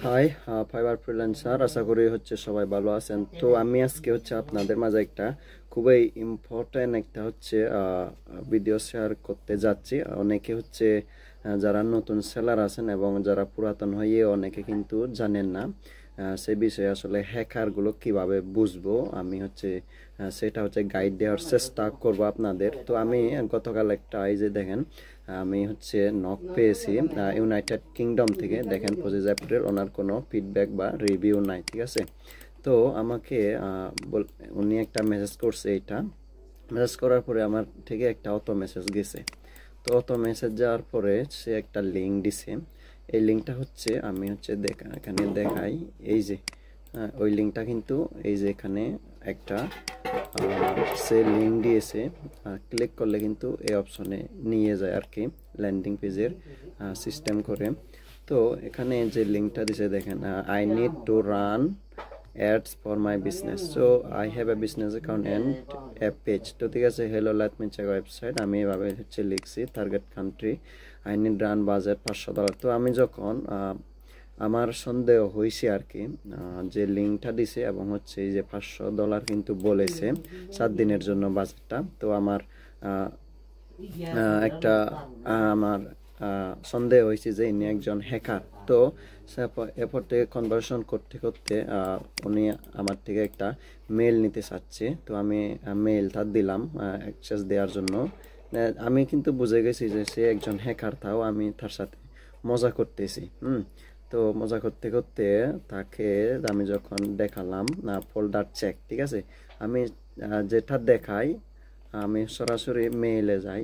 High, fibre freelancer, আশা করি সবাই ভালো আছেন। তো আমি আজকে আপনাদের মাঝে একটা খুবই ইম্পর্ট্যান্ট একটা ভিডিও শেয়ার করতে যাচ্ছি। অনেকে যারা নতুন সেলার আছেন এবং যারা পুরাতন হয়ে অনেকে কিন্তু জানেন না সে বিষয়ে আসলে হ্যাকারগুলো কিভাবে বুঝবো। আমি সেটা গাইড দেওয়ার চেষ্টা করব আপনাদের। তো আমি গতকাল একটা এই যে দেখেন, আমি নক পেয়েছি ইউনাইটেড কিংডম থেকে। দেখেন 25 এপ্রিল, ওনার কোনো ফিডব্যাক বা রিভিউ নাই, ঠিক আছে। তো আমাকে উনি একটা মেসেজ করছে। এইটা মেসেজ করার পরে আমার থেকে একটা অটো মেসেজ গেছে। তো অটো মেসেজ যাওয়ার পরে সে একটা লিঙ্ক দিছে। এই লিঙ্কটা আমি এখানে দেখাই। এই যে ওই লিঙ্কটা কিন্তু এই যে এখানে একটা সে লিঙ্ক দিয়েছে। ক্লিক করলে কিন্তু এই অপশনে নিয়ে যায় আর কি, ল্যান্ডিং পেজের সিস্টেম করে। তো এখানে যে লিঙ্কটা দিছে দেখেন, I need to run ads for my business, so I have a business account and a page. তো ঠিক আছে, hello let me check website. আমি এভাবে লিখছি, target country, I need run budget $500। তো আমি যখন আমার সন্দেহ হয়েছে আর কি, যে লিঙ্কটা দিছে এবং এই যে $500 কিন্তু বলেছে 7 দিনের জন্য বাজেটটা। তো আমার একটা আমার সন্দেহ হয়েছে যে ইনি একজন হ্যাকার। তো এরপর থেকে কনভারসেশন করতে করতে উনি আমার থেকে একটা মেল নিতে চাচ্ছে। তো আমি মেলটা দিলাম অ্যাক্সেস দেওয়ার জন্য। আমি কিন্তু বুঝে গেছি যে সে একজন হ্যাকার, তাও আমি তার সাথে মজা করতেছি। তো মজা করতে করতে তাকে আমি যখন দেখালাম না ফোল্ডার চেক, ঠিক আছে, আমি যেটা দেখাই, আমি সরাসরি মেইলে যাই।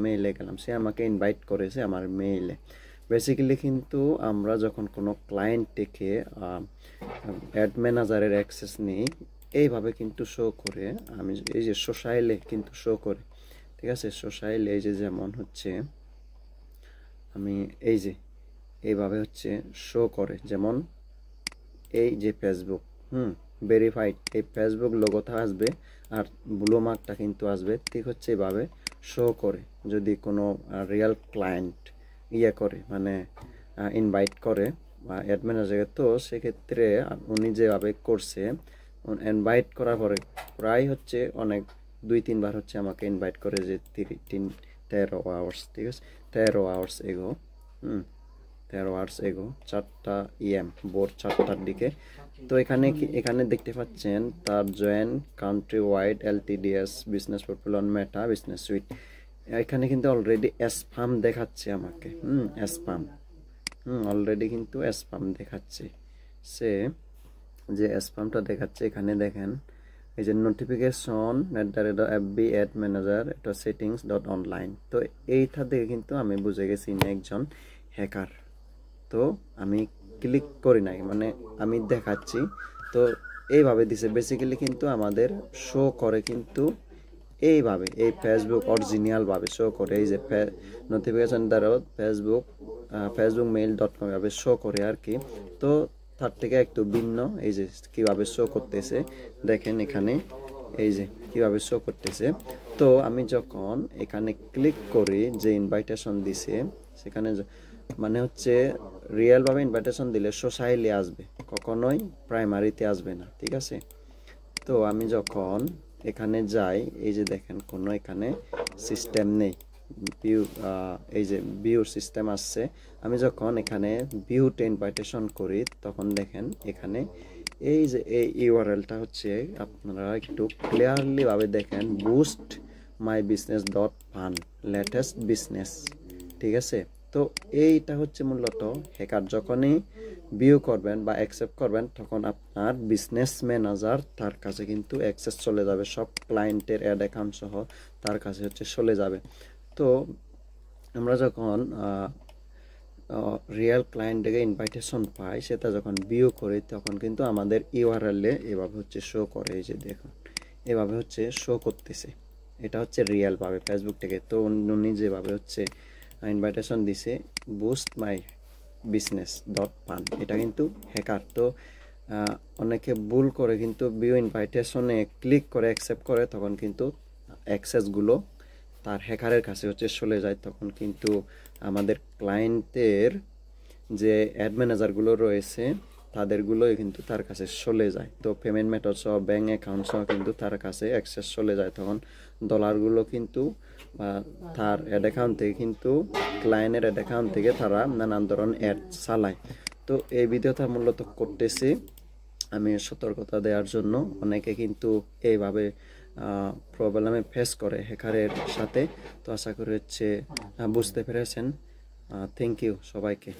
মেইলে গেলাম, সে আমাকে ইনভাইট করেছে আমার মেইলে। বেসিক্যালি কিন্তু আমরা যখন কোনো ক্লায়েন্ট থেকে অ্যাড ম্যানেজারের অ্যাক্সেস নিই, এইভাবে কিন্তু শো করে। আমি এই যে সোশ্যালে কিন্তু শো করে, ঠিক আছে। সোশ্যালে এই যে যেমন আমি এই যে এইভাবে শো করে, যেমন এই যে ফেসবুক ভেরিফাইড, এই ফেসবুক লোগোটা আসবে আর ব্লু মার্কটা কিন্তু আসবে, ঠিক এভাবে শো করে। যদি কোনো রিয়েল ক্লায়েন্ট করে, মানে ইনভাইট করে বা অ্যাড ম্যানেজারে, তো সেক্ষেত্রে উনি যেভাবে করছে, ইনভাইট করার পরে প্রায় অনেক 2-3 বার আমাকে ইনভাইট করে, যে 13 আওয়ার্স, ঠিক আছে, 13 আওয়ার্স এগো 13 আওয়ার্স এগো 4টা AM, ভোর 4টার দিকে। তো এখানে দেখতে পাচ্ছেন তার join country wide LTDS business profile on meta business suite. এখানে কিন্তু অলরেডি স্প্যাম দেখাচ্ছে আমাকে, স্প্যাম, অলরেডি কিন্তু স্প্যাম দেখাচ্ছে। সে যে স্প্যামটা দেখাচ্ছে এখানে দেখেন, এই যে নোটিফিকেশন @FB অ্যাড ম্যানেজার, এটা settings.online। তো এইটা দেখে কিন্তু আমি বুঝে গেছি ইনি একজন হ্যাকার। তো আমি ক্লিক করি নাই, মানে আমি দেখাচ্ছি। তো এইভাবে দিছে বেসিক্যালি, কিন্তু আমাদের শো করে কিন্তু এইভাবে, এই ফেসবুক অরিজিনালভাবে শো করে। এই যে নোটিফিকেশন দ্বারা ফেসবুক মেইল.com এভাবে শো করে আর কি। তো তার থেকে একটু ভিন্ন এই যে কীভাবে শো করতেছে দেখেন এখানে, এই যে কীভাবে শো করতেছে। তো আমি যখন এখানে ক্লিক করি, যে ইনভাইটেশন দিছে সেখানে, মানে রিয়েলভাবে ইনভাইটেশন দিলে সোশ্যালি আসবে, কখনোই প্রাইমারিতে আসবে না, ঠিক আছে। তো আমি যখন এখানে যাই, এই যে দেখেন কোনো এখানে সিস্টেম নেই, ভিউ, এই যে ভিউর সিস্টেম আসছে। আমি যখন এখানে ভিউতে ইনভাইটেশন করি, তখন দেখেন এখানে এই যে এই ইউআরএলটা আপনারা একটু ক্লিয়ারলি ভাবে দেখেন, boost my business dot fun latest business, ঠিক আছে। তো এইটা মূলত হ্যাকার যখনই ভিউ করবেন বা অ্যাকসেপ্ট করবেন, তখন আপনার বিজনেস ম্যানেজার তার কাছে কিন্তু অ্যাক্সেস চলে যাবে, সব ক্লায়েন্টের অ্যাড অ্যাকাউন্ট সহ তার কাছে চলে যাবে। তো আমরা যখন রিয়েল ক্লায়েন্ট থেকে ইনভাইটেশন পাই, সেটা যখন ভিউ করি, তখন কিন্তু আমাদের ইউআরএলে এভাবে শো করে। এই যে দেখুন, এভাবে শো করতেছে। এটা রিয়েলভাবে ফেসবুক থেকে। তো উনি যেভাবে ইনভাইটেশন দিছে, boost my business dot fun, এটা কিন্তু হ্যাকার। তো অনেকে ভুল করে কিন্তু ভিউ ইনভাইটেশনে ক্লিক করে অ্যাকসেপ্ট করে, তখন কিন্তু অ্যাক্সেসগুলো তার হ্যাকারের কাছে চলে যায়। তখন কিন্তু আমাদের ক্লায়েন্টের যে অ্যাড ম্যানেজারগুলো রয়েছে তাদেরগুলোই কিন্তু তার কাছে চলে যায়। তো পেমেন্ট মেথড সহ ব্যাঙ্ক অ্যাকাউন্ট সহ কিন্তু তার কাছে অ্যাক্সেস চলে যায়। তখন ডলারগুলো কিন্তু তার অ্যাড অ্যাকাউন্ট থেকে কিন্তু ক্লায়েন্টের অ্যাড অ্যাকাউন্ট থেকে তারা নানান ধরনের অ্যাড চালায়। তো এই ভিডিওটা মূলত করতেছি আমি সতর্কতা দেওয়ার জন্য। অনেকে কিন্তু এইভাবে প্রবলেমে ফেস করে হ্যাকারের সাথে। তো আশা করি বুঝতে পেরেছেন। থ্যাংক ইউ সবাইকে।